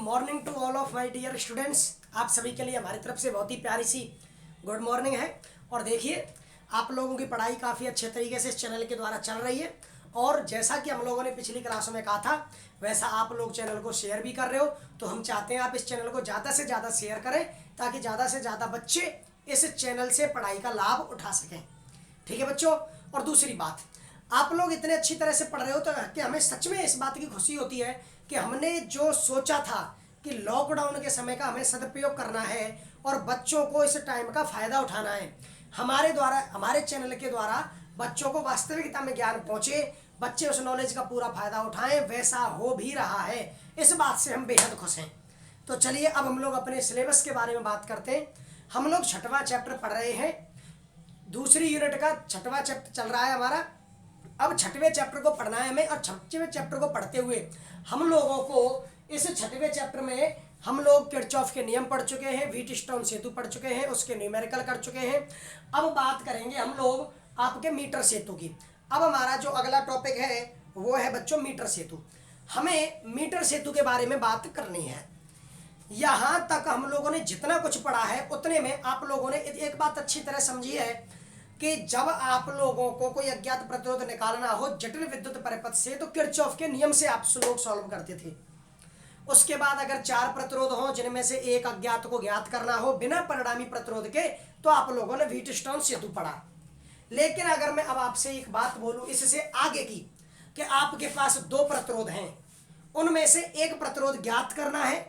Morning to all of my dear students. आप सभी के लिए हमारी तरफ से बहुत ही प्यारी सी गुड मॉर्निंग है। और देखिए, आप लोगों की पढ़ाई काफ़ी अच्छे तरीके से इस चैनल के द्वारा चल रही है। और जैसा कि हम लोगों ने पिछली क्लासों में कहा था, वैसा आप लोग चैनल को शेयर भी कर रहे हो। तो हम चाहते हैं आप इस चैनल को ज़्यादा से ज़्यादा शेयर करें, ताकि ज़्यादा से ज़्यादा बच्चे इस चैनल से पढ़ाई का लाभ उठा सकें। ठीक है बच्चों। और दूसरी बात, आप लोग इतने अच्छी तरह से पढ़ रहे हो तो कि हमें सच में इस बात की खुशी होती है कि हमने जो सोचा था कि लॉकडाउन के समय का हमें सदुपयोग करना है और बच्चों को इस टाइम का फ़ायदा उठाना है। हमारे द्वारा, हमारे चैनल के द्वारा बच्चों को वास्तविकता में ज्ञान पहुँचे, बच्चे उस नॉलेज का पूरा फ़ायदा उठाएं, वैसा हो भी रहा है। इस बात से हम बेहद खुश हैं। तो चलिए अब हम लोग अपने सिलेबस के बारे में बात करते हैं। हम लोग 6वां चैप्टर पढ़ रहे हैं, दूसरी यूनिट का 6वां चैप्टर चल रहा है हमारा। अब 6वें चैप्टर को पढ़ना है हमें, और 6वें चैप्टर को पढ़ते हुए हम लोगों को इस 6वें चैप्टर में हम लोग किरचॉफ के नियम पढ़ चुके हैं, व्हीटस्टोन सेतु पढ़ चुके हैं, उसके न्यूमेरिकल कर चुके हैं। अब बात करेंगे हम लोग आपके मीटर सेतु की। अब हमारा जो अगला टॉपिक है वो है बच्चों मीटर सेतु। हमें मीटर सेतु के बारे में बात करनी है। यहाँ तक हम लोगों ने जितना कुछ पढ़ा है उतने में आप लोगों ने एक बात अच्छी तरह समझी है कि जब आप लोगों को कोई अज्ञात प्रतिरोध निकालना हो जटिल विद्युत परिपथ से, तो किरचॉफ के नियम से आप लोग सॉल्व करते थे। उसके बाद अगर 4 प्रतिरोध हो जिनमें से एक अज्ञात को ज्ञात करना हो बिना परिणामी प्रतिरोध के, तो आप लोगों ने व्हीटस्टोन सेतु पढ़ा। लेकिन अगर मैं अब आपसे एक बात बोलूं इससे आगे की, कि आपके पास 2 प्रतिरोध हैं, उनमें से एक प्रतिरोध ज्ञात करना है,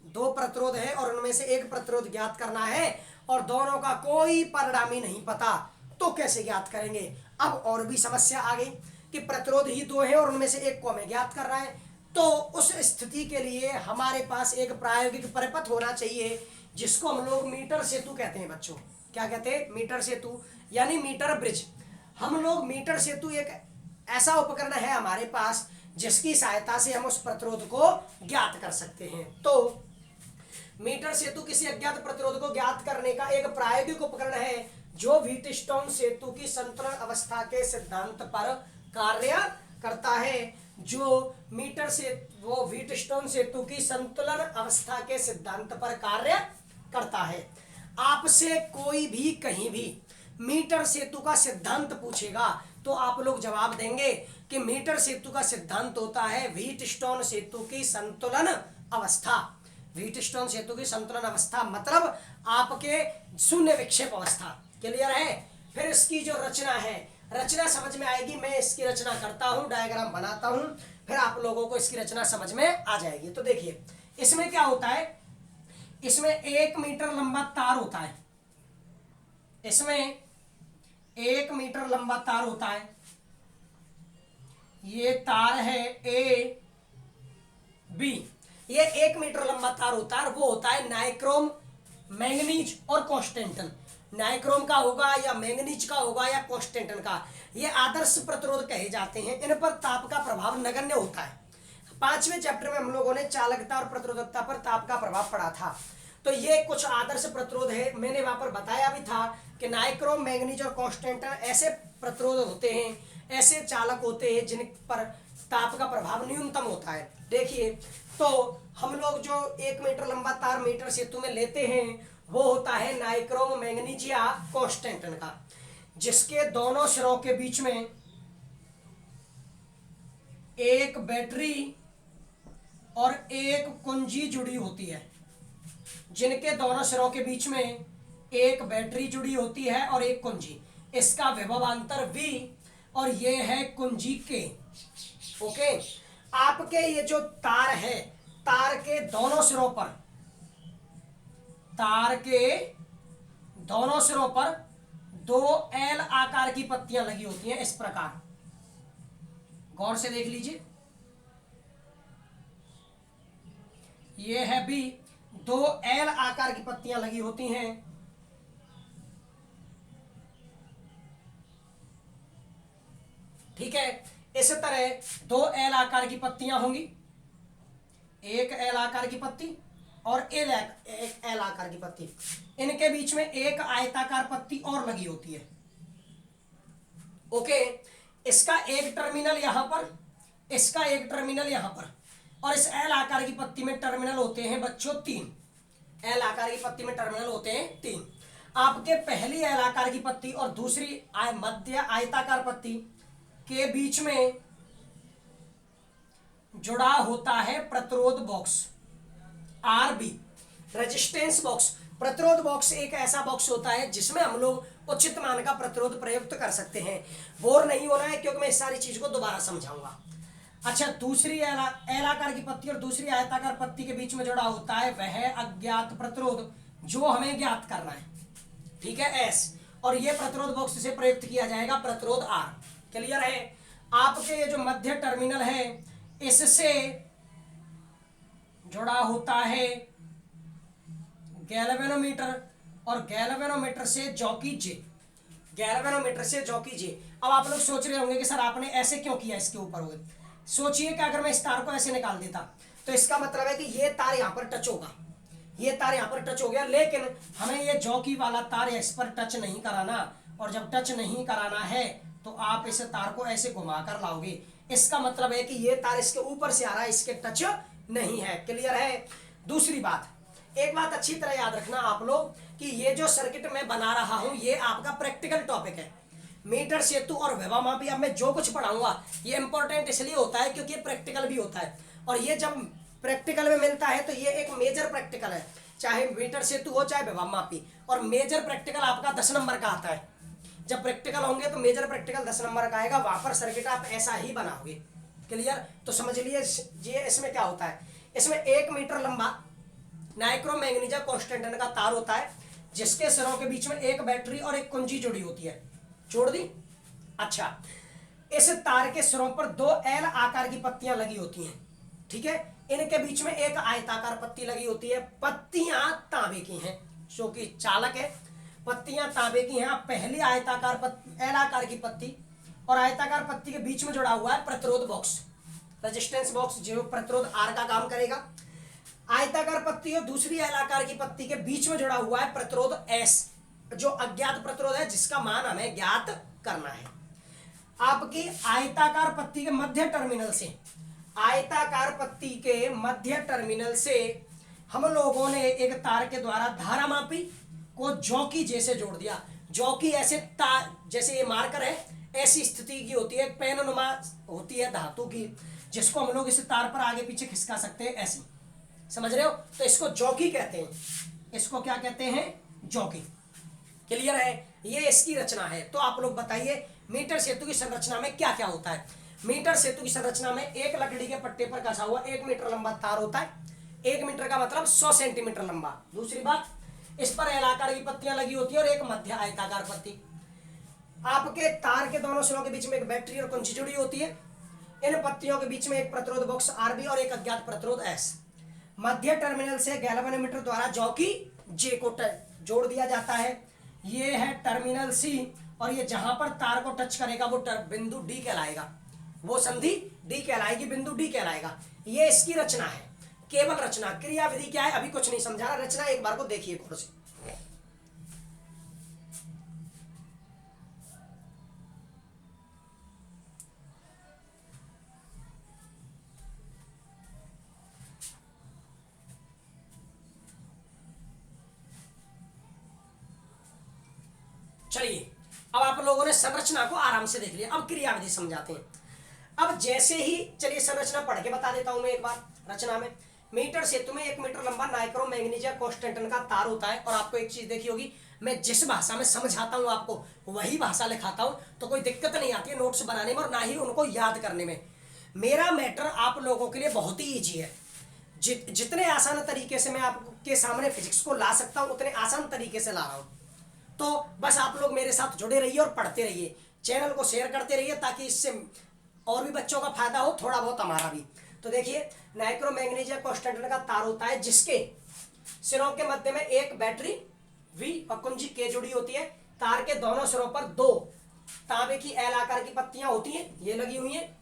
2 प्रतिरोध है और उनमें से एक प्रतिरोध ज्ञात करना है, और दोनों का कोई परिणामी नहीं पता, तो कैसे ज्ञात करेंगे। अब और भी समस्या आ गई कि प्रतिरोध ही 2 है और उनमें से एक को हमें ज्ञात करना है। तो उस स्थिति के लिए हमारे पास एक प्रायोगिक परिपथ होना चाहिए, जिसको हम लोग मीटर सेतु कहते हैं बच्चों। क्या कहते हैं? मीटर सेतु, यानी मीटर ब्रिज। हम लोग मीटर सेतु एक ऐसा उपकरण है हमारे पास जिसकी सहायता से हम उस प्रतिरोध को ज्ञात कर सकते हैं। तो मीटर सेतु किसी अज्ञात प्रतिरोध को ज्ञात करने का एक प्रायोगिक उपकरण है जो व्हीटस्टोन सेतु की संतुलन अवस्था के सिद्धांत पर कार्य करता है। जो मीटर से वो व्हीटस्टोन सेतु की संतुलन अवस्था के सिद्धांत पर कार्य करता है। आपसे कोई भी कहीं भी मीटर सेतु का सिद्धांत पूछेगा तो आप लोग जवाब देंगे कि मीटर सेतु का सिद्धांत होता है व्हीटस्टोन सेतु की संतुलन अवस्था। व्हीटस्टोन सेतु की संतुलन अवस्था मतलब आपके शून्य विक्षेप अवस्था। क्लियर है? फिर इसकी जो रचना है, रचना समझ में आएगी। मैं इसकी रचना करता हूं, डायग्राम बनाता हूं, फिर आप लोगों को इसकी रचना समझ में आ जाएगी। तो देखिए, इसमें क्या होता है, इसमें 1 मीटर लंबा तार होता है। इसमें 1 मीटर लंबा तार होता है। ये तार है ए बी। ये 1 मीटर लंबा तार होता है, वो होता है नाइक्रोम, मैंगनीज और कॉन्स्टेंटन। नाइक्रोम का होगा या मैंगनीज का होगा या कॉन्स्टेंटन का। ये आदर्श प्रतिरोध कहे जाते हैं। इन पर ताप का प्रभाव नगण्य होता है। 5वें चैप्टर में हम लोगों ने चालकता और प्रतिरोधकता पर ताप का प्रभाव पढ़ा था। तो ये कुछ आदर्श प्रतिरोध है। मैंने वहां पर बताया भी था कि नाइक्रोम, मैंगनीज और कॉन्स्टेंटन ऐसे प्रतिरोध होते हैं, ऐसे चालक होते हैं जिन पर ताप का प्रभाव न्यूनतम होता है। देखिए, तो हम लोग जो 1 मीटर लंबा तार मीटर सेतु में लेते हैं वो होता है नाइक्रोम, मैंगनीज या कॉन्स्टेंटन का, जिसके दोनों सिरों के बीच में एक बैटरी और एक कुंजी जुड़ी होती है। जिनके दोनों सिरों के बीच में एक बैटरी जुड़ी होती है और एक कुंजी। इसका विभवांतर V और ये है कुंजी K। ओके, आपके ये जो तार है, तार के दोनों सिरों पर, तार के दोनों सिरों पर 2 L आकार की पत्तियां लगी होती हैं। इस प्रकार गौर से देख लीजिए, ये है भी 2 L आकार की पत्तियां लगी होती हैं। ठीक है, इस तरह 2 L आकार की पत्तियां होंगी, एक L आकार की पत्ती और एक L आकार की पत्ती। इनके बीच में एक आयताकार पत्ती और लगी होती है। ओके, इसका एक टर्मिनल यहां पर, इसका एक टर्मिनल यहां पर। और इस एल आकार की पत्ती में टर्मिनल होते हैं बच्चों 3। एल आकार की पत्ती में टर्मिनल होते हैं 3। आपके पहली एल आकार की पत्ती और दूसरी मध्य आयताकार पत्ती के बीच में जुड़ा होता है प्रतिरोध बॉक्स आरबी, रेजिस्टेंस बॉक्स। प्रतिरोध बॉक्स एक ऐसा बॉक्स होता है जिसमें हम लोग उचित मान का प्रतिरोध प्रयुक्त कर सकते हैं। बोर नहीं होना है क्योंकि मैं इस सारी चीज को दोबारा समझाऊंगा। अच्छा, दूसरी एल आकार की पत्ती और दूसरी आयताकार पत्ती के बीच में जुड़ा होता है वह अज्ञात प्रतिरोध जो हमें ज्ञात करना है, ठीक है, एस। और यह प्रतिरोध बॉक्स से प्रयुक्त किया जाएगा प्रतिरोध आर। क्लियर है? आपके जो मध्य टर्मिनल है इससे जुड़ा होता है गैल्वेनोमीटर और गैल्वेनोमीटर से जॉकी जे, गैल्वेनोमीटर से जॉकी जे। अब आप लोग सोच रहे होंगे कि सर आपने ऐसे क्यों किया, इसके ऊपर हुए। सोचिए कि अगर मैं इस तार को ऐसे निकाल देता तो इसका मतलब है कि ये तार यहां पर टच होगा, ये तार यहां पर टच हो गया, लेकिन हमें ये जॉकी वाला तार इस पर टच नहीं कराना। और जब टच नहीं कराना है तो आप इस तार को ऐसे घुमा कर लाओगे। इसका मतलब है कि ये तार इसके ऊपर से आ रहा है, इसके टच नहीं है। क्लियर है? दूसरी बात, एक बात अच्छी तरह याद रखना आप लोग कि ये जो सर्किट मैं बना रहा हूं ये आपका प्रैक्टिकल टॉपिक है। मीटर सेतु और विभवमापी अब मैं जो कुछ पढ़ाऊंगा ये इंपॉर्टेंट इसलिए होता है क्योंकि ये प्रैक्टिकल भी होता है। और ये जब प्रैक्टिकल में मिलता है तो ये एक मेजर प्रैक्टिकल है, चाहे मीटर सेतु हो चाहे विभवमापी। और मेजर प्रैक्टिकल आपका 10 नंबर का आता है। जब प्रैक्टिकल होंगे तो मेजर प्रैक्टिकल 10 नंबर का आएगा, वहां पर सर्किट आप ऐसा ही बनाओगे। क्लियर? तो समझ लिए ये इसमें क्या होता है। इसमें 1 मीटर लंबा नाइक्रोमैग्नीजा कांस्टेंटन का तार होता है जिसके सिरों के बीच में एक बैटरी और एक कुंजी जुड़ी होती है। जोड़ दी? अच्छा, इस तार के सिरों पर 2 एल आकार की पत्तियां लगी होती हैं, ठीक है। इनके बीच में एक आयताकार पत्ती लगी होती है। पत्तियां तांबे की हैं, जो कि चालक है। पत्तियां तांबे की हैं। पहली आयताकार एल आकार की पत्ती और आयताकार पत्ती के बीच में जुड़ा हुआ है प्रतिरोध बॉक्स, रेजिस्टेंस बॉक्स, जो प्रतिरोध आर का काम करेगा। आयताकार पत्ती और दूसरी एल आकार की पत्ती के बीच में जुड़ा हुआ है प्रतिरोध एस, जो अज्ञात प्रतिरोध है जिसका मान हमें ज्ञात करना है। आपकी आयताकार पत्ती के मध्य टर्मिनल से, आयताकार पत्ती के मध्य टर्मिनल से हम लोगों ने एक तार के द्वारा धारामापी को जॉकी जैसे जोड़ दिया। जॉकी ऐसे तार, जैसे ये मार्कर है, ऐसी स्थिति की होती है, पेनुमा होती है धातु की, जिसको हम लोग इस तार पर आगे पीछे खिसका सकते हैं, ऐसी। समझ रहे हो? तो इसको जॉकी कहते हैं। इसको क्या कहते हैं? जॉकी। क्लियर है? ये इसकी रचना है। तो आप लोग बताइए मीटर सेतु की संरचना में क्या क्या होता है। मीटर सेतु की संरचना में एक लकड़ी के पट्टे पर कसा हुआ 1 मीटर लंबा तार होता है। 1 मीटर का मतलब 100 सेंटीमीटर लंबा। दूसरी बात, इस पर एल आकार की पत्तियां लगी होती है और एक मध्य आयताकार पत्ती। आपके तार के दोनों सिरों के बीच में एक बैटरी और कुंजी जुड़ी होती है। इन पत्तियों के बीच में एक प्रतिरोध बॉक्स आरबी और एक अज्ञात प्रतिरोध एस। मध्य टर्मिनल से गैल्वेनोमीटर द्वारा जॉकी जे को जोड़ दिया जाता है। ये है टर्मिनल सी, और ये जहां पर तार को टच करेगा वो बिंदु डी कहलाएगा, वो संधि डी कहलाएगी, बिंदु डी कहलाएगा। ये इसकी रचना है, केवल रचना। क्रियाविधि क्या है अभी कुछ नहीं समझा, रचना एक बार को देखिए खुद से। चलिए, अब आप लोगों ने संरचना को आराम से देख लिया, अब क्रियाविधि समझाते हैं। अब जैसे ही, चलिए संरचना पढ़ के बता देता हूं मैं एक बार। रचना में मीटर सेतु में 1 मीटर लंबा नाइक्रोमैग्नीजा कांस्टेंटन का तार होता है। और आपको एक चीज देखी होगी, मैं जिस भाषा में समझाता हूं आपको वही भाषा लिखाता हूं, तो कोई दिक्कत नहीं आती है नोट्स बनाने में और ना ही उनको याद करने में। मेरा मैटर आप लोगों के लिए बहुत ही ईजी है। जितने आसान तरीके से मैं आपके सामने फिजिक्स को ला सकता हूं उतने आसान तरीके से ला रहा हूं। तो बस आप लोग मेरे साथ जुड़े रहिए और पढ़ते रहिए, चैनल को शेयर करते रहिए ताकि इससे और भी बच्चों का फायदा हो, थोड़ा बहुत हमारा भी। तो देखिए, नाइक्रोमैग्नीजा कांस्टेंटन का तार होता है जिसके सिरों के मध्य में एक बैटरी वी और कुंजी के जुड़ी होती है। तार के दोनों सिरों पर 2 तांबे की एल आकार की पत्तियां होती हैं, ये लगी हुई हैं,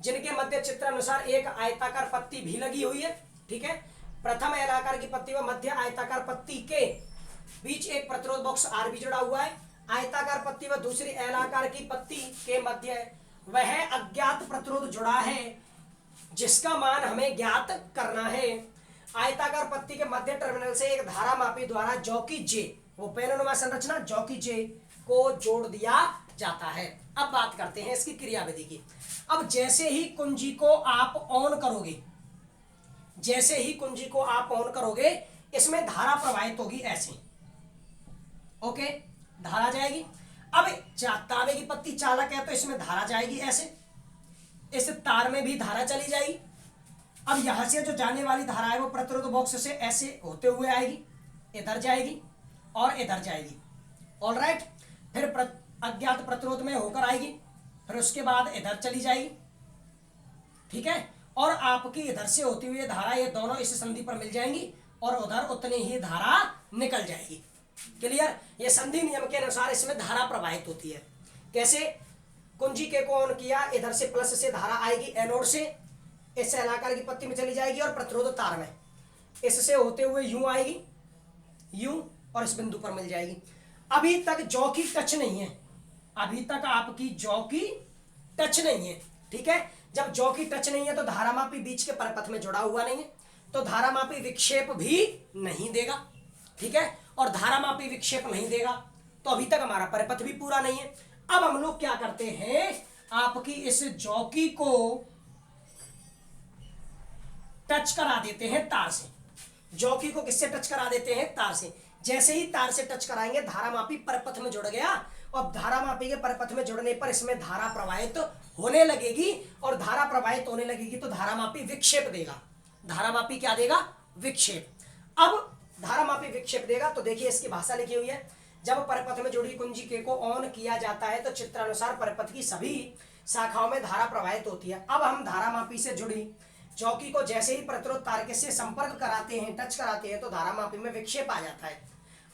जिनके मध्य चित्र अनुसार एक आयताकार पत्ती भी लगी हुई है। ठीक है, प्रथम एल आकार की पत्ती व मध्य आयताकार पत्ती के बीच एक प्रतिरोध बॉक्स आर भी जुड़ा हुआ है। आयताकार पत्ती व दूसरी एल आकार की पत्ती के मध्य वह अज्ञात प्रतिरोध जुड़ा है जिसका मान हमें ज्ञात करना है। आयताकार पत्ती के मध्य टर्मिनल से एक धारामापी द्वारा जॉकी जे, वो पेनुमा संरचना जॉकी जे को जोड़ दिया जाता है। अब बात करते हैं इसकी क्रियाविधि की। अब जैसे ही कुंजी को आप ऑन करोगे, जैसे ही कुंजी को आप ऑन करोगे, इसमें धारा प्रवाहित होगी ऐसे, ओके, धारा जाएगी। अब तांबे की पत्ती चालक है तो इसमें धारा जाएगी ऐसे, इस तार में भी धारा चली जाएगी। अब यहां से जो जाने वाली धारा है वो प्रतिरोध बॉक्स से ऐसे होते हुए आएगी, इधर जाएगी और इधर जाएगी, ऑलराइट। फिर अज्ञात प्रतिरोध में होकर आएगी, फिर उसके बाद इधर चली जाएगी, ठीक है। और आपकी इधर से होती हुई धारा ये दोनों इस संधि पर मिल जाएंगी और उधर उतनी ही धारा निकल जाएगी। क्लियर? ये संधि नियम के अनुसार इसमें धारा प्रवाहित होती है। कैसे? कुंजी के को ऑन किया, इधर से प्लस से धारा आएगी एनोड से, इस अलाकार की पत्ती में चली जाएगी और प्रतिरोध तार में इससे होते हुए यूं आएगी, यूं, और इस बिंदु पर मिल जाएगी। अभी तक जॉकी टच नहीं है, अभी तक आपकी जॉकी टच नहीं है, ठीक है। जब जॉकी टच नहीं है तो धारामापी बीच के परपथ में जुड़ा हुआ नहीं है, तो धारामापी विक्षेप भी नहीं देगा, ठीक है। और धारामापी विक्षेप नहीं देगा तो अभी तक हमारा परपथ भी पूरा नहीं है। अब हम लोग क्या करते हैं, आपकी इस जॉकी को टच करा देते हैं तार से। जॉकी को किससे टच करा देते हैं? तार से। जैसे ही तार से टच कराएंगे धारामापी परपथ में जुड़ गया, और धारामापी के परपथ में जुड़ने पर इसमें धारा प्रवाहित होने लगेगी, और धारा प्रवाहित होने लगेगी तो धारामापी विक्षेप देगा। धारामापी क्या देगा? विक्षेप। अब धारामापी विक्षेप देगा तो देखिए इसकी भाषा लिखी हुई है। जब परपथ में जुड़ी कुंजी के को ऑन किया जाता है तो चित्रानुसार परपथ की सभी शाखाओं में धारा प्रवाहित होती है। अब हम धारामापी से जुड़ी चौकी को जैसे ही प्रतिरोध तार के से संपर्क कराते हैं, टच कराते हैं, तो धारामापी में विक्षेप आ जाता है।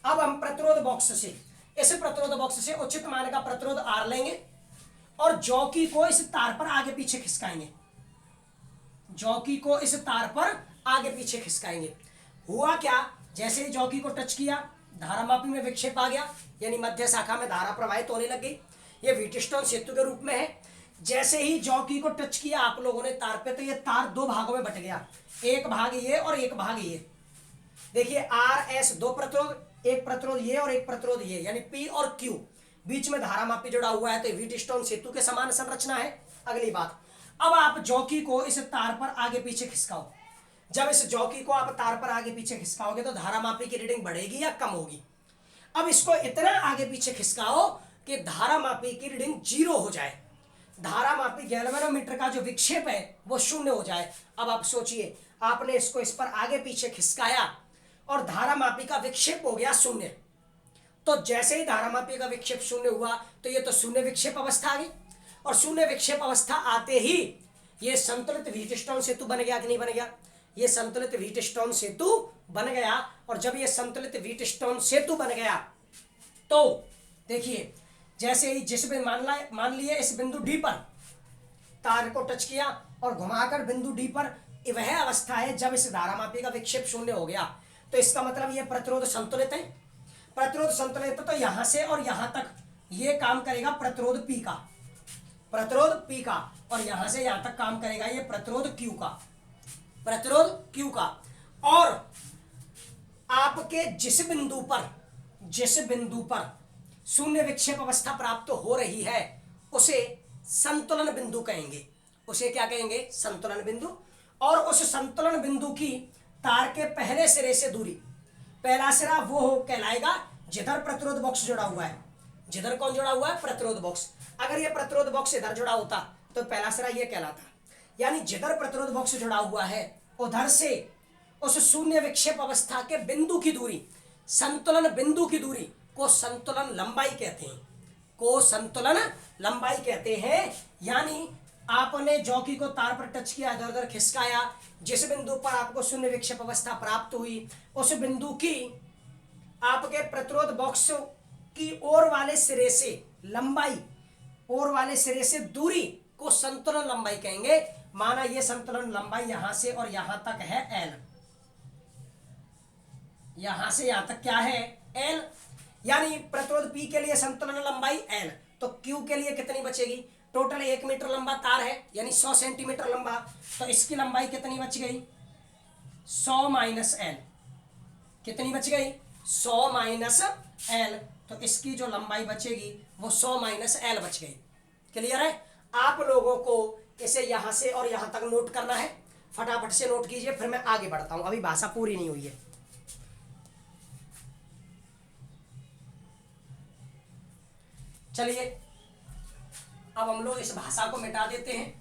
अब हम प्रतिरोध बॉक्स से, इस प्रतिरोध बॉक्स से उचित मान का प्रतिरोध आर लेंगे और जॉकी को इस तार पर आगे पीछे खिसकाएंगे। जॉकी को इस तार पर आगे पीछे खिसकाएंगे। हुआ क्या? जैसे ही जॉकी को टच किया धारामापी में विक्षेप आ गया, यानी मध्य शाखा में धारा प्रवाहित होने लग गई। ये व्हीटस्टोन सेतु के रूप में है। जैसे ही जॉकी को टच किया आप लोगों ने तार पे, तो ये तार दो भागों में बट गया, एक भाग ये और एक भाग ये। देखिए आर एस दो प्रतिरोध, एक प्रतिरोध ये और एक प्रतिरोध ये, यानी पी और क्यू, बीच में धारामापी जुड़ा हुआ है, तो व्हीटस्टोन सेतु के समान संरचना है। अगली बात, अब आप जॉकी को इस तार पर आगे पीछे खिसकाओ। जब इस जॉकी को आप तार पर आगे पीछे खिसकाओगे तो धारामापी की रीडिंग बढ़ेगी या कम होगी? अब इसको इतना आगे पीछे खिसकाओ कि धारामापी की रीडिंग 0 हो जाए, धारामापी गैल्वेनोमीटर का जो विक्षेप है वो 0 हो जाए। अब आप सोचिए, आपने इसको इस पर आगे पीछे खिसकाया और धारामापी का विक्षेप हो गया 0। तो जैसे ही धारामापी का विक्षेप 0 हुआ तो ये तो 0 विक्षेप अवस्था आ गई, और 0 विक्षेप अवस्था आते ही ये संतुलित व्हीटस्टोन सेतु बन गया कि नहीं बन गया? ये संतुलित व्हीटस्टोन सेतु बन गया। और जब ये संतुलित व्हीटस्टोन सेतु बन गया तो देखिए, जैसे ही जिस भी मान लिए इस बिंदु डी पर तार को टच किया और घुमाकर बिंदु डी पर, वह अवस्था है जब इस धारामापी का विक्षेप 0 हो गया। तो इसका मतलब ये प्रतिरोध संतुलित है। प्रतिरोध संतुलित तो यहां से और यहां तक ये काम करेगा प्रतिरोध पी का, प्रतिरोध पी का, और यहां से यहां तक काम करेगा ये प्रतिरोध क्यू का, प्रतिरोध क्यू का। और आपके जिस बिंदु पर 0 विक्षेप अवस्था प्राप्त हो रही है उसे संतुलन बिंदु कहेंगे। उसे क्या कहेंगे? संतुलन बिंदु। और उस संतुलन बिंदु की तार के पहले सिरे से दूरी, पहला सिरा वो कहलाएगा जिधर प्रतिरोध बॉक्स जुड़ा हुआ है। जिधर कौन जुड़ा हुआ है? प्रतिरोध बॉक्स। अगर ये प्रतिरोध बॉक्स इधर जुड़ा होता तो पहला सिरा ये कहलाता। यानी जिधर प्रतिरोध बॉक्स जुड़ा हुआ है उधर से उस 0 विक्षेप अवस्था के बिंदु की दूरी, संतुलन बिंदु की दूरी को संतुलन लंबाई कहते हैं, को संतुलन लंबाई कहते हैं। यानी आपने जॉकी को तार पर टच किया, इधर उधर खिसकाया, जिस बिंदु पर आपको 0 विक्षेप अवस्था प्राप्त हुई उस बिंदु की आपके प्रतिरोध बॉक्स की ओर वाले सिरे से लंबाई, ओर वाले सिरे से दूरी को संतुलन लंबाई कहेंगे। माना ये संतुलन लंबाई यहां से और यहां तक है L, यहां से यहां तक क्या है? L। यानी प्रतिरोध P के लिए संतुलन लंबाई L, तो Q के लिए कितनी बचेगी? टोटल 1 मीटर लंबा तार है यानी 100 सेंटीमीटर लंबा, तो इसकी लंबाई कितनी बच गई? 100 माइनस एल। कितनी बच गई? 100 माइनस एल। तो इसकी जो लंबाई बचेगी वो 100 माइनस एल बच गई। क्लियर है? आप लोगों को इसे यहां से और यहां तक नोट करना है, फटाफट से नोट कीजिए, फिर मैं आगे बढ़ता हूं, अभी भाषा पूरी नहीं हुई है। चलिए अब हम लोग इस भाषा को मिटा देते हैं।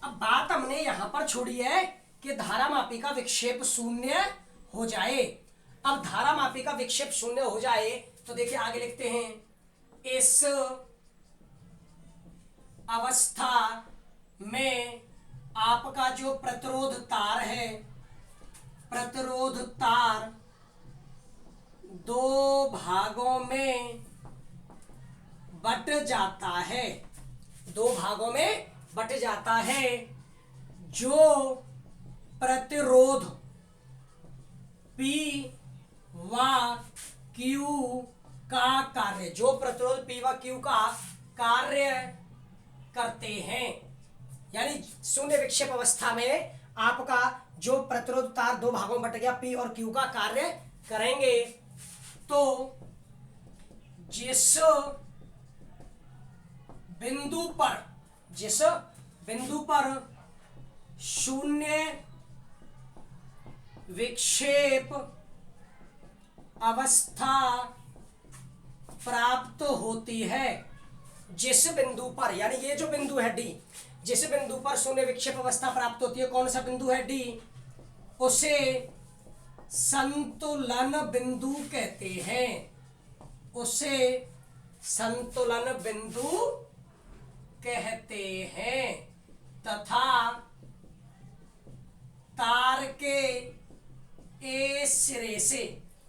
अब बात हमने यहां पर छोड़ी है कि धारामापी का विक्षेप शून्य हो जाए। अब धारामापी का विक्षेप शून्य हो जाए तो देखिए आगे लिखते हैं, इस अवस्था में आपका जो प्रतिरोध तार है, प्रतिरोध तार दो भागों में बट जाता है, दो भागों में बट जाता है। जो प्रतिरोध P व Q का कार्य, जो प्रतिरोध P व Q का कार्य करते हैं, यानी शून्य विक्षेप अवस्था में आपका जो प्रतिरोध तार दो भागों में बट गया, P और Q का कार्य करेंगे, तो जिस बिंदु पर शून्य विक्षेप अवस्था प्राप्त होती है, जिस बिंदु पर, यानी ये जो बिंदु है डी, जिस बिंदु पर शून्य विक्षेप अवस्था प्राप्त होती है, कौन सा बिंदु है? डी। उसे संतुलन बिंदु कहते हैं, उसे संतुलन बिंदु कहते हैं। तथा तार के ए सिरे से,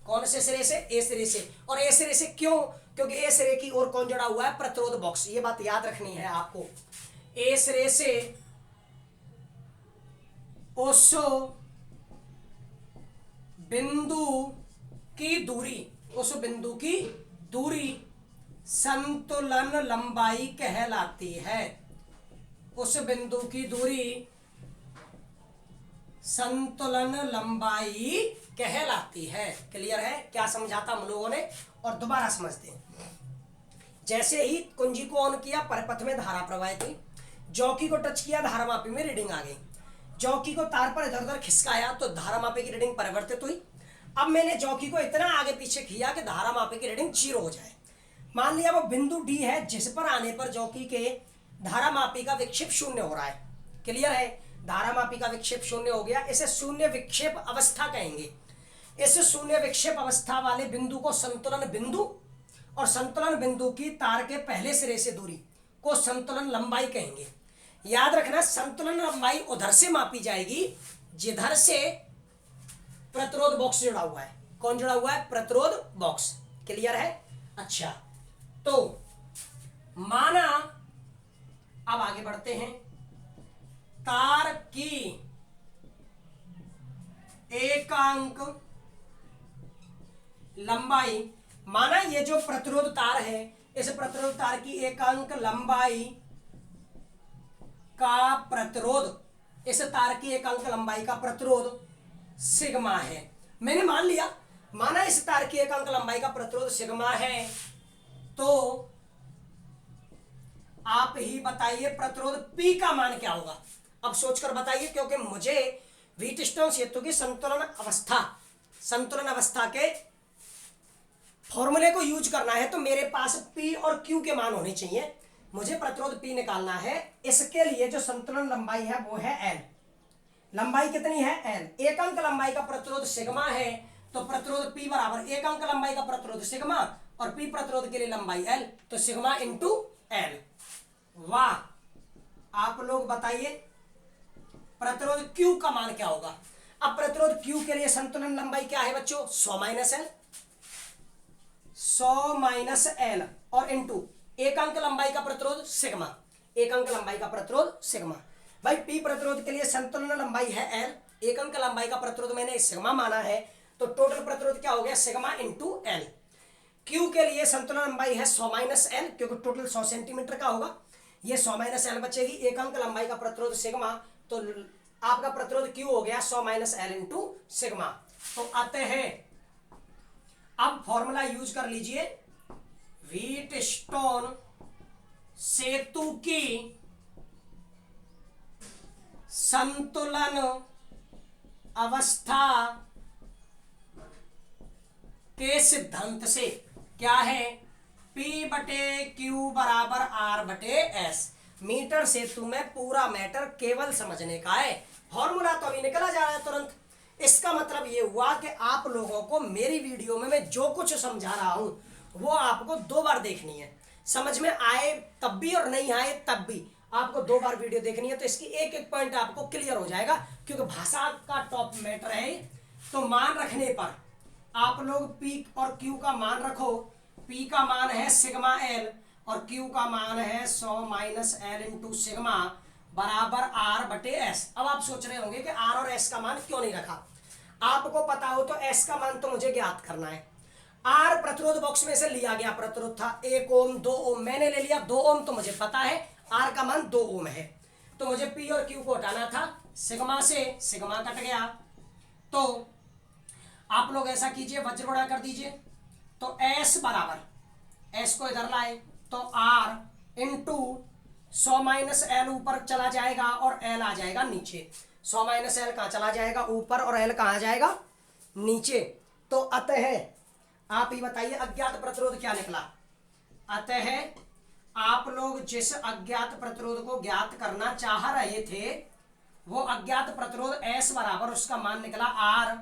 कौन से सिरे से? ए सिरे से। और ए सिरे से क्यों? क्योंकि ए सिरे की ओर कौन जुड़ा हुआ है? प्रतिरोध बॉक्स। ये बात याद रखनी है आपको। ए सिरे से उस बिंदु की दूरी, उस बिंदु की दूरी संतुलन लंबाई कहलाती है। उस बिंदु की दूरी संतुलन लंबाई कहलाती है। क्लियर है? क्या समझाता हम लोगों ने? और दोबारा समझते हैं। जैसे ही कुंजी को ऑन किया, परिपथ में धारा प्रवाहित हुई, जॉकी को टच किया, धारामापी में रीडिंग आ गई। जॉकी को तार पर इधर उधर खिसकाया तो धारामापी की रीडिंग परिवर्तित हुई। अब मैंने जॉकी को इतना आगे पीछे किया कि धारामापी की रीडिंग 0 हो जाए। मान लिया वो बिंदु डी है जिस पर आने पर जॉकी के धारामापी का विक्षेप शून्य हो रहा है। क्लियर है? धारामापी का विक्षेप शून्य हो गया, इसे शून्य विक्षेप अवस्था कहेंगे। इस शून्य विक्षेप अवस्था वाले बिंदु को संतुलन बिंदु, और संतुलन बिंदु की तार के पहले सिरे से दूरी को संतुलन लंबाई कहेंगे। याद रखना, संतुलन लंबाई उधर से मापी जाएगी जिधर से प्रतिरोध बॉक्स जुड़ा हुआ है। कौन जुड़ा हुआ है? प्रतिरोध बॉक्स। क्लियर है? अच्छा, तो माना, अब आगे बढ़ते हैं, तार की एकांक लंबाई, माना ये जो प्रतिरोध तार है, इस प्रतिरोध तार की एकांक लंबाई का प्रतिरोध, इस तार की एकांक लंबाई का प्रतिरोध सिग्मा है। मैंने मान लिया, माना इस तार की एकांक लंबाई का प्रतिरोध सिग्मा है, तो आप ही बताइए प्रतिरोध P का मान क्या होगा? अब सोचकर बताइए, क्योंकि मुझे व्हीटस्टोन सेतु की संतुलन अवस्था के फॉर्मूले को यूज करना है, तो मेरे पास P और Q के मान होने चाहिए। मुझे प्रतिरोध P निकालना है। इसके लिए जो संतुलन लंबाई है वो है L। लंबाई कितनी है? L। एक अंक लंबाई का प्रतिरोध सिग्मा है, तो प्रतिरोध P बराबर एक अंक लंबाई का प्रतिरोध सिग्मा और P प्रतिरोध के लिए लंबाई L, तो सिग्मा इंटू L। वाह, आप लोग बताइए प्रतिरोध Q का मान क्या होगा? अब प्रतिरोध Q के लिए संतुलन लंबाई क्या है बच्चों? 100 माइनस L। 100 माइनस एल और इनटू एक अंक लंबाई का प्रतिरोध सिग्मा, एक अंक लंबाई का प्रतिरोध सिग्मा। भाई पी प्रतिरोध के लिए संतुलन लंबाई है एल, एक अंक लंबाई का प्रतिरोध मैंने सिग्मा माना है, तो टोटल प्रतिरोध क्या हो गया सिग्मा इंटू एल। क्यू के लिए संतुलन लंबाई है 100 माइनस एल, क्योंकि टोटल 100 सेंटीमीटर का होगा, ये 100 माइनस एल बचेगी, एक अंक लंबाई का प्रतिरोध सिग्मा, तो आपका प्रतिरोध क्यू हो गया 100 माइनस एल इंटू सिग्मा। तो आते हैं अब फॉर्मूला यूज कर लीजिए, व्हीटस्टोन सेतु की संतुलन अवस्था के सिद्धांत से क्या है, P बटे क्यू बराबर आर बटे एस। मीटर सेतु में पूरा मैटर केवल समझने का है, फॉर्मूला तो अभी निकला जा रहा है तुरंत। इसका मतलब ये हुआ कि आप लोगों को मेरी वीडियो में मैं जो कुछ समझा रहा हूं वो आपको 2 बार देखनी है, समझ में आए तब भी और नहीं आए तब भी आपको 2 बार वीडियो देखनी है, तो इसकी एक एक पॉइंट आपको क्लियर हो जाएगा, क्योंकि भाषा का टॉप मैटर है। तो मान रखने पर आप लोग P और Q का मान रखो, P का मान है सिग्मा एल और Q का मान है 100 माइनस एल इंटू सिग्मा बराबर आर बटे एस। अब आप सोच रहे होंगे कि आर और एस का मान क्यों नहीं रखा, आपको पता हो तो एस का मान तो मुझे ज्ञात करना है। आर प्रतिरोध बॉक्स में से लिया गया प्रतिरोध था 1 ओम 2 ओम, मैंने ले लिया 2 ओम, तो मुझे पता है आर का मान 2 ओम है, तो मुझे पी और क्यू को हटाना था, सिग्मा से सिग्मा कट गया, तो आप लोग ऐसा कीजिए वज्रगुणा कर दीजिए, तो एस बराबर एस को इधर लाए तो आर इंटू 100 माइनस एल ऊपर चला जाएगा और एल आ जाएगा नीचे। 100 माइनस एल कहाँ चला जाएगा ऊपर और एल कहाँ जाएगा नीचे। तो अतः आप ही बताइए अज्ञात प्रतिरोध क्या निकला। अतः आप लोग जिस अज्ञात प्रतिरोध को ज्ञात करना चाह रहे थे वो अज्ञात प्रतिरोध एस बराबर उसका मान निकला आर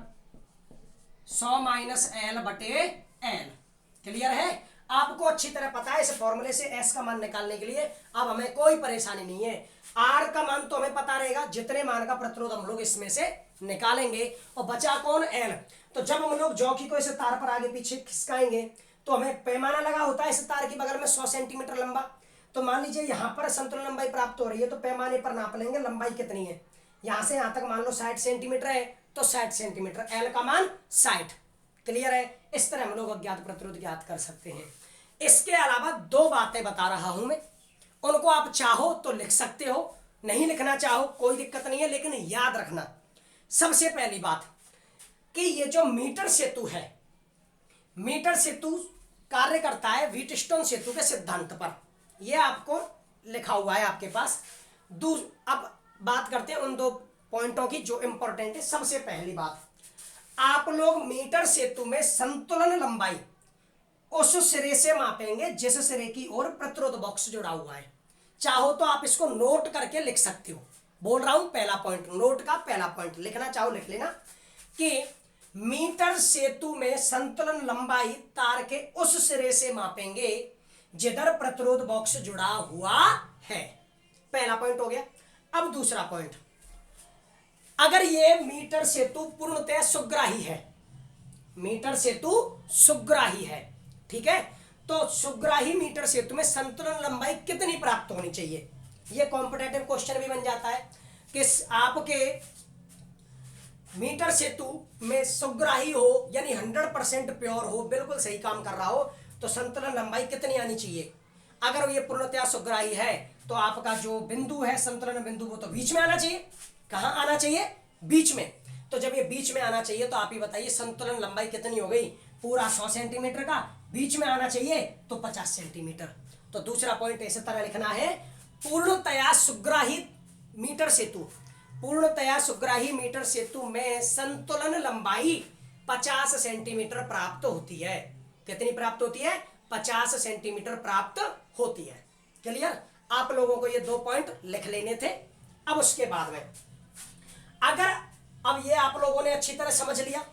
100 माइनस एल बटे एल। क्लियर है, आपको अच्छी तरह पता है इस फॉर्मूले से एस का मान निकालने के लिए अब हमें कोई परेशानी नहीं है। आर का मान तो हमें पता रहेगा, जितने मान का प्रतिरोध हम लोग इसमें से निकालेंगे, और बचा कौन एल। तो जब हम लोग जॉकी को इस तार पर आगे पीछे खिसकाएंगे तो हमें पैमाना लगा होता है इस तार की बगल में 100 सेंटीमीटर लंबा, तो मान लीजिए यहाँ पर संतुलन लंबाई प्राप्त हो रही है, तो पैमाने पर नाप लेंगे लंबाई कितनी है, यहाँ से यहाँ तक मान लो 60 सेंटीमीटर है, तो 60 सेंटीमीटर, एल का मान 60। क्लियर है, इस तरह हम लोग अज्ञात प्रतिरोध ज्ञात कर सकते हैं। इसके अलावा 2 बातें बता रहा हूं मैं, उनको आप चाहो तो लिख सकते हो, नहीं लिखना चाहो कोई दिक्कत नहीं है, लेकिन याद रखना सबसे पहली बात कि ये जो मीटर सेतु है, मीटर सेतु कार्य करता है व्हीटस्टोन सेतु के सिद्धांत पर, यह आपको लिखा हुआ है आपके पास। अब बात करते हैं उन 2 पॉइंटों की जो इंपॉर्टेंट है। सबसे पहली बात, आप लोग मीटर सेतु में संतुलन लंबाई उस सिरे से मापेंगे जिस सिरे की ओर प्रतिरोध बॉक्स जुड़ा हुआ है। चाहो तो आप इसको नोट करके लिख सकते हो, बोल रहा हूं पहला पॉइंट, नोट का पहला पॉइंट लिखना चाहो लिख लेना कि मीटर सेतु में संतुलन लंबाई तार के उस सिरे से मापेंगे जिधर प्रतिरोध बॉक्स जुड़ा हुआ है। पहला पॉइंट हो गया। अब दूसरा पॉइंट, अगर ये मीटर सेतु पूर्णतः सुग्राही है, मीटर सेतु सुग्राही है, ठीक है, तो सुग्राही मीटर सेतु में संतुलन लंबाई कितनी प्राप्त होनी चाहिए, ये कॉम्पिटेटिव क्वेश्चन भी बन जाता है कि आपके मीटर सेतु में सुग्राही हो यानी 100% प्योर हो, बिल्कुल सही काम कर रहा हो, तो संतुलन लंबाई कितनी आनी चाहिए। अगर ये पूर्णतः सुग्राही है तो आपका जो बिंदु है संतुलन बिंदु वो तो बीच में आना चाहिए। कहां आना चाहिए, बीच में। तो जब ये बीच में आना चाहिए तो आप ही बताइए संतुलन लंबाई कितनी हो गई, पूरा 100 सेंटीमीटर का, बीच में आना चाहिए तो 50 सेंटीमीटर। तो दूसरा पॉइंट इस तरह लिखना है, पूर्णतया सुग्राही मीटर सेतु, पूर्णतया सुग्राही मीटर सेतु में संतुलन लंबाई 50 सेंटीमीटर प्राप्त होती है। कितनी प्राप्त होती है, 50 सेंटीमीटर प्राप्त होती है। क्लियर, आप लोगों को ये 2 पॉइंट लिख लेने थे। अब उसके बाद में अगर अब ये आप लोगों ने अच्छी तरह समझ लिया,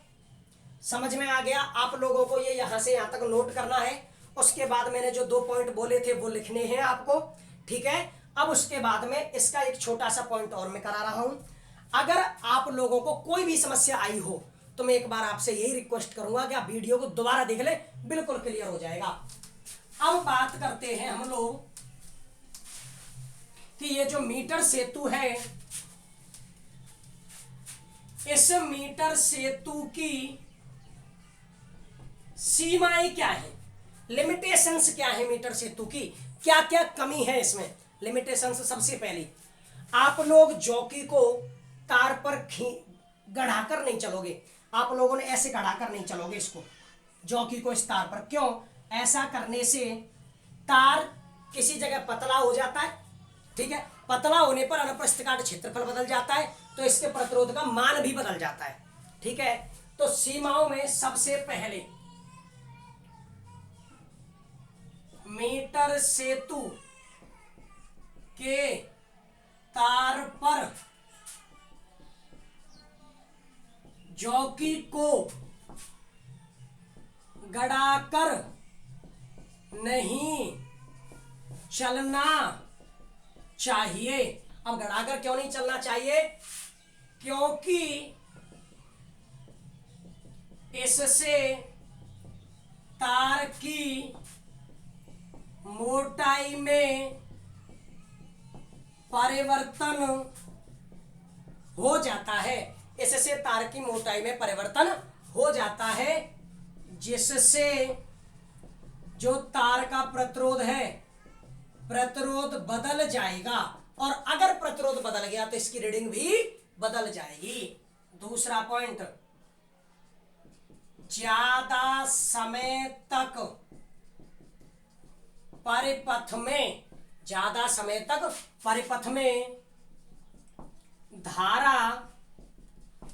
समझ में आ गया, आप लोगों को ये यहां से यहां तक नोट करना है। उसके बाद मैंने जो 2 पॉइंट बोले थे वो लिखने हैं आपको, ठीक है। अब उसके बाद में इसका एक छोटा सा पॉइंट और मैं करा रहा हूं, अगर आप लोगों को कोई भी समस्या आई हो तो मैं एक बार आपसे यही रिक्वेस्ट करूंगा कि आप वीडियो को दोबारा देख ले, बिल्कुल क्लियर हो जाएगा। अब बात करते हैं हम लोग कि ये जो मीटर सेतु है, इस मीटर सेतु की सीमाएं क्या है, लिमिटेशंस क्या है मीटर सेतु की, क्या क्या कमी है इसमें। लिमिटेशंस सबसे पहली, आप लोग जॉकी को तार पर गढ़ाकर नहीं चलोगे, आप लोगों ने ऐसे गढ़ाकर नहीं चलोगे इसको, जॉकी को इस तार पर। क्यों? ऐसा करने से तार किसी जगह पतला हो जाता है, ठीक है, पतला होने पर अनुप्रस्थ काट क्षेत्रफल बदल जाता है, तो इसके प्रतिरोध का मान भी बदल जाता है, ठीक है। तो सीमाओं में सबसे पहले मीटर सेतु के तार पर जॉकी को गड़ाकर नहीं चलना चाहिए। अब गड़ाकर क्यों नहीं चलना चाहिए? क्योंकि इससे तार की मोटाई में परिवर्तन हो जाता है, इससे तार की मोटाई में परिवर्तन हो जाता है, जिससे जो तार का प्रतिरोध है, प्रतिरोध बदल जाएगा, और अगर प्रतिरोध बदल गया तो इसकी रीडिंग भी बदल जाएगी। दूसरा पॉइंट, ज्यादा समय तक परिपथ में, ज्यादा समय तक परिपथ में धारा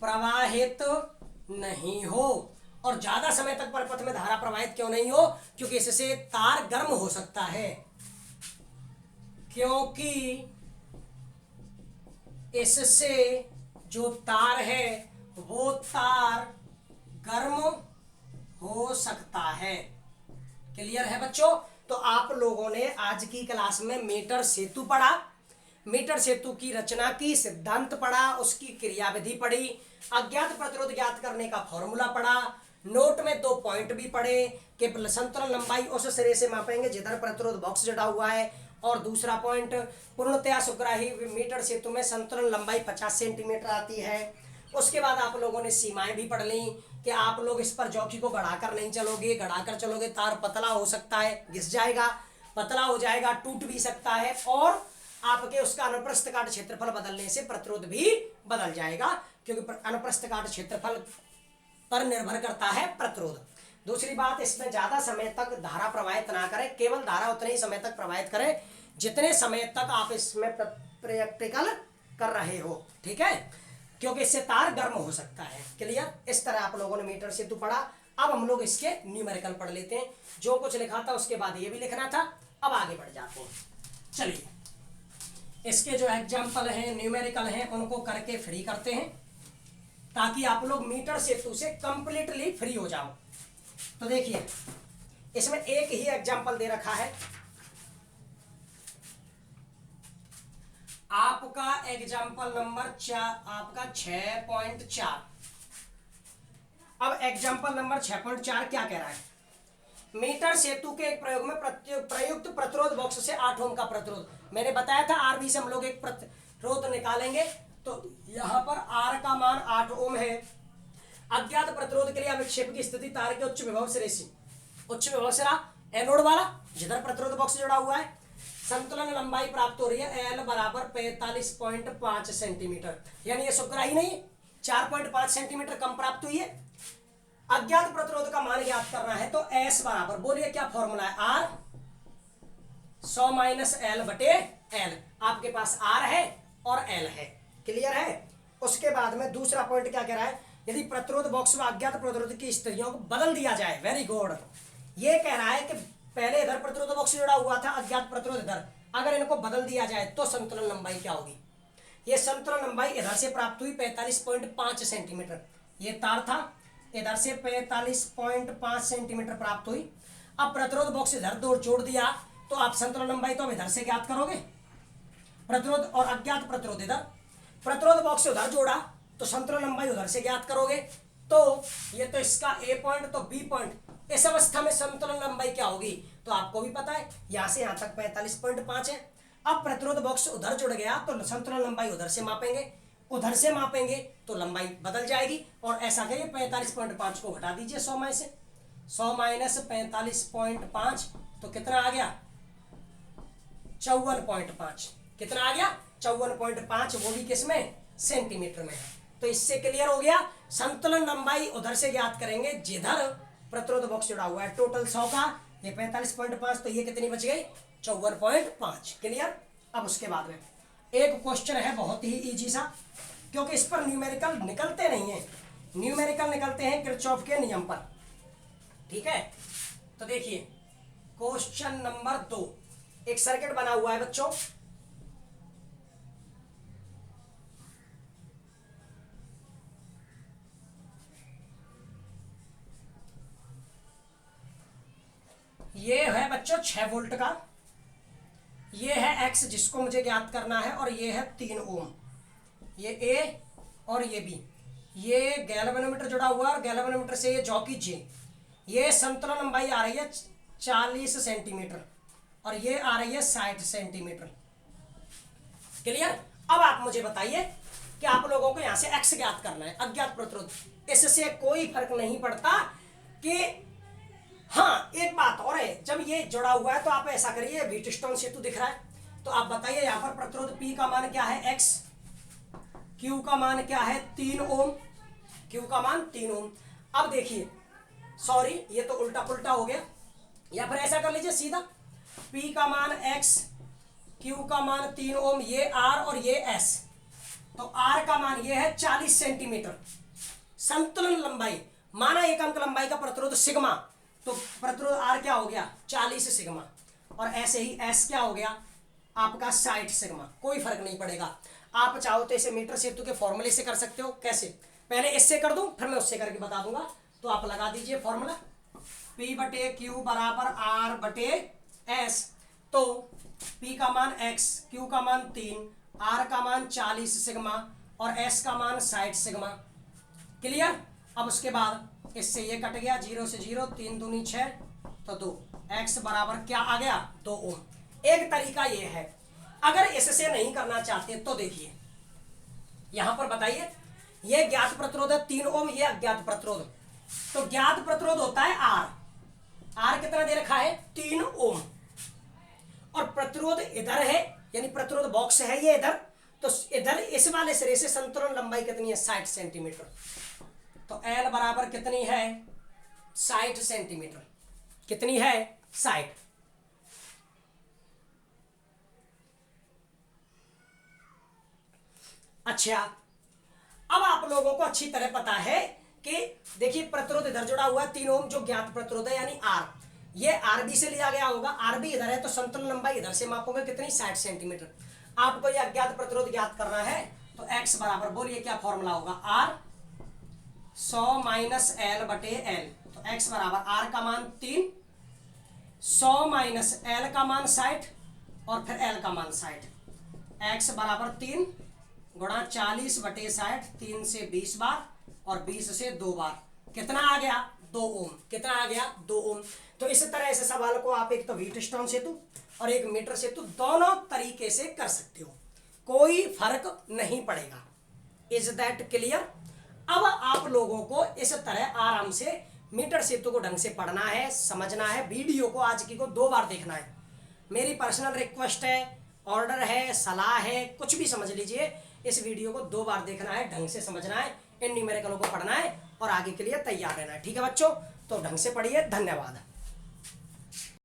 प्रवाहित नहीं हो। और ज्यादा समय तक परिपथ में धारा प्रवाहित क्यों नहीं हो? क्योंकि इससे तार गर्म हो सकता है, क्योंकि इससे जो तार है वो तार गर्म हो सकता है। क्लियर है बच्चों? तो आप लोगों ने आज की क्लास में मीटर सेतु पढ़ा, मीटर सेतु की रचना की, सिद्धांत पढ़ा, उसकी क्रियाविधि पढ़ी, अज्ञात प्रतिरोध ज्ञात करने का फॉर्मूला पढ़ा, नोट में 2 पॉइंट भी पढ़े कि संतुलन लंबाई उस सिरे से मापेंगे जिधर प्रतिरोध बॉक्स जुड़ा हुआ है, और दूसरा पॉइंट, पूर्णतया सुग्राही मीटर सेतु में संतुलन लंबाई 50 सेंटीमीटर आती है। उसके बाद आप लोगों ने सीमाएं भी पढ़ ली कि आप लोग इस पर जॉकी को गड़ाकर नहीं चलोगे, गड़ाकर चलोगे तार पतला हो सकता है, घिस जाएगा, पतला हो जाएगा, टूट भी सकता है, और आपके उसका अनुप्रस्थ काट क्षेत्रफल बदलने से प्रतिरोध भी बदल जाएगा, क्योंकि अनुप्रस्थ काट क्षेत्रफल पर निर्भर करता है प्रतिरोध। दूसरी बात, इसमें ज्यादा समय तक धारा प्रवाहित ना करें, केवल धारा उतने ही समय तक प्रवाहित करें जितने समय तक आप इसमें प्रैक्टिकल कर रहे हो, ठीक है, क्योंकि इससे तार गर्म हो सकता है। क्लियर? इस तरह आप लोगों ने मीटर सेतु पढ़ा। अब हम लोग इसके न्यूमेरिकल पढ़ लेते हैं। जो कुछ लिखा था उसके बाद ये भी लिखना था। अब आगे बढ़ जाते हैं। चलिए, इसके जो एग्जाम्पल हैं, न्यूमेरिकल हैं, उनको करके फ्री करते हैं, ताकि आप लोग मीटर सेतु से कंप्लीटली फ्री हो जाओ। तो देखिए, इसमें एक ही एग्जाम्पल दे रखा है, आपका एग्जाम्पल नंबर 4, आपका 6.4। अब एग्जाम्पल नंबर 6.4 क्या कह रहा है? मीटर सेतु के एक प्रयोग में प्रयुक्त प्रतिरोध बॉक्स से 8 ओम का प्रतिरोध, मैंने बताया था आरबी से हम लोग एक प्रतिरोध निकालेंगे, तो यहां पर आर का मान 8 ओम है। अज्ञात प्रतिरोध के लिए अविक्षेप की स्थिति तार के उच्च विभव सिरे से, उच्च विभव सिरा एनोड वाला जिधर प्रतिरोध बॉक्स जुड़ा हुआ है, संतुलन लंबाई प्राप्त हो रही है एल बराबर 45.5 सेंटीमीटर, यानी ये सुग्राही नहीं, 4.5 सेंटीमीटर कम प्राप्त हुई है। अज्ञात प्रतिरोध का मान ज्ञात करना है, तो एस बराबर, बोलिए क्या फॉर्मूला है? आर 100 माइनस एल बटे एल। आपके पास आर है और एल है। क्लियर है? उसके बाद में दूसरा पॉइंट क्या कह रहा है? यदि प्रतिरोध बॉक्स में अज्ञात प्रतिरोध की स्थितियों को बदल दिया जाए, वेरी गुड, ये कह रहा है कि पहले इधर प्रतिरोध बॉक्स जुड़ा हुआ था, अज्ञात प्रतिरोध इधर, अगर इनको बदल दिया जाए तो संतुलन लंबाई क्या होगी? ये संतुलन लंबाई इधर से प्राप्त हुई 45.5 सेंटीमीटर, ये तार था, इधर से 45.5 सेंटीमीटर प्राप्त हुई। अब प्रतिरोध बॉक्स इधर दो जोड़ दिया, तो आप संतुलन लंबाई तो अब इधर से ज्ञात करोगे, प्रतिरोध और अज्ञात प्रतिरोध इधर, प्रतिरोध बॉक्स उधर जोड़ा तो संतुलन लंबाई उधर से ज्ञात करोगे। तो ये तो इसका ए पॉइंट तो बी पॉइंट, इस अवस्था में संतुलन लंबाई क्या होगी तो आपको भी पता है, यहां से यहां तक 45.5 है। अब प्रतिरोध बॉक्स उधर जुड़ गया तो संतुलन लंबाई उधर से मापेंगे, उधर से मापेंगे तो लंबाई बदल जाएगी। और ऐसा करिए 45.5 को घटा दीजिए 100 में से, 100 माइनस 45.5 तो कितना आ गया 54.5, कितना आ गया 54.5, वो भी किसमें सेंटीमीटर में है। तो इससे क्लियर हो गया संतुलन लंबाई उधर से ज्ञात करेंगे जिधर प्रतिरोध बॉक्स जुड़ा हुआ है। टोटल 100 का ये 45.5 तो ये कितनी बच गई 54.5। क्लियर। अब उसके बाद में एक क्वेश्चन है बहुत ही इजी सा, क्योंकि इस पर न्यूमेरिकल निकलते नहीं है, न्यूमेरिकल निकलते हैं किरचॉफ के नियम पर। ठीक है, तो देखिए क्वेश्चन नंबर 2, एक सर्किट बना हुआ है बच्चों, ये है बच्चों 6 वोल्ट का, ये है एक्स जिसको मुझे ज्ञात करना है, और ये है 3 ओम, ये ए और ये बी, ये गैल्वेनोमीटर जुड़ा हुआ है और गैल्वेनोमीटर से ये जॉकी जे, ये संतुलन लंबाई आ रही है 40 सेंटीमीटर और ये आ रही है 60 सेंटीमीटर। क्लियर। अब आप मुझे बताइए कि आप लोगों को यहां से एक्स ज्ञात करना है, अज्ञात प्रतिरोध, इससे कोई फर्क नहीं पड़ता कि हाँ एक बात और है, जब ये जुड़ा हुआ है तो आप ऐसा करिए, व्हीटस्टोन सेतु दिख रहा है तो आप बताइए यहाँ पर प्रतिरोध P का मान क्या है x, Q का मान क्या है 3 ओम, Q का मान 3 ओम। अब देखिए सॉरी ये तो उल्टा पुल्टा हो गया, या फिर ऐसा कर लीजिए सीधा, P का मान x, Q का मान 3 ओम, ये R और ये S, तो R का मान ये है 40 सेंटीमीटर। संतुलन लंबाई माना एक अंक लंबाई का प्रतिरोध सिग्मा, तो प्रतिरोध R क्या हो गया 40 सिग्मा, और ऐसे ही S क्या हो गया आपका 60 सिग्मा। कोई फर्क नहीं पड़ेगा, आप चाहो तो इसे मीटर सेतु के फॉर्मूले से कर सकते हो। कैसे, पहले इससे कर दूं फिर मैं उससे करके बता दूंगा, तो आप लगा दीजिए फॉर्मूला P बटे Q बराबर R बटे S। तो P का मान x, Q का मान 3, R का मान 40 सिग्मा और S का मान 60 सिग्मा। क्लियर। अब उसके बाद इससे ये कट गया, 0 से 0, 3 दूनी 6 तो 2, x बराबर क्या आ गया 2 ओम। एक तरीका ये है, अगर इससे नहीं करना चाहते तो देखिए यहां पर बताइए, ये ज्ञात प्रतिरोध है 3 ओम, ये अज्ञात प्रतिरोध, तो ज्ञात प्रतिरोध होता है R कितना दे रखा है 3 ओम, और प्रतिरोध इधर है यानी प्रतिरोध बॉक्स है ये इधर, तो इधर इस वाले सिरे से संतुलन लंबाई कितनी है 60 सेंटीमीटर, तो L बराबर कितनी है 60 सेंटीमीटर, कितनी है 60। अच्छा, अब आप लोगों को अच्छी तरह पता है कि देखिए प्रतिरोध इधर जुड़ा हुआ है 3 ओम जो ज्ञात प्रतिरोध है यानी R, ये RB से लिया गया होगा, RB इधर है तो संतुलन लंबाई इधर से मापोगे कितनी 60 सेंटीमीटर। आपको ये अज्ञात प्रतिरोध ज्ञात करना है तो x बराबर बोलिए क्या फॉर्मूला होगा R 100 माइनस L बटे L, तो x बराबर R का मान 3, 100 माइनस L का मान 60 और फिर L का मान 60, x बराबर 3 गुणा 40 बटे 60, 3 से 20 बार और 20 से 2 बार, कितना आ गया 2 ओम, कितना आ गया 2 ओम। तो इस तरह ऐसे सवाल को आप एक तो व्हीटस्टोन सेतु और एक मीटर सेतु दोनों तरीके से कर सकते हो, कोई फर्क नहीं पड़ेगा। Is that clear. अब आप लोगों को इस तरह आराम से मीटर सेतु को ढंग से पढ़ना है, समझना है, वीडियो को आज की को 2 बार देखना है। मेरी पर्सनल रिक्वेस्ट है, ऑर्डर है, सलाह है, कुछ भी समझ लीजिए, इस वीडियो को 2 बार देखना है, ढंग से समझना है, इन न्यूमेरिकलों को पढ़ना है और आगे के लिए तैयार रहना है। ठीक है बच्चों, तो ढंग से पढ़िए। धन्यवाद।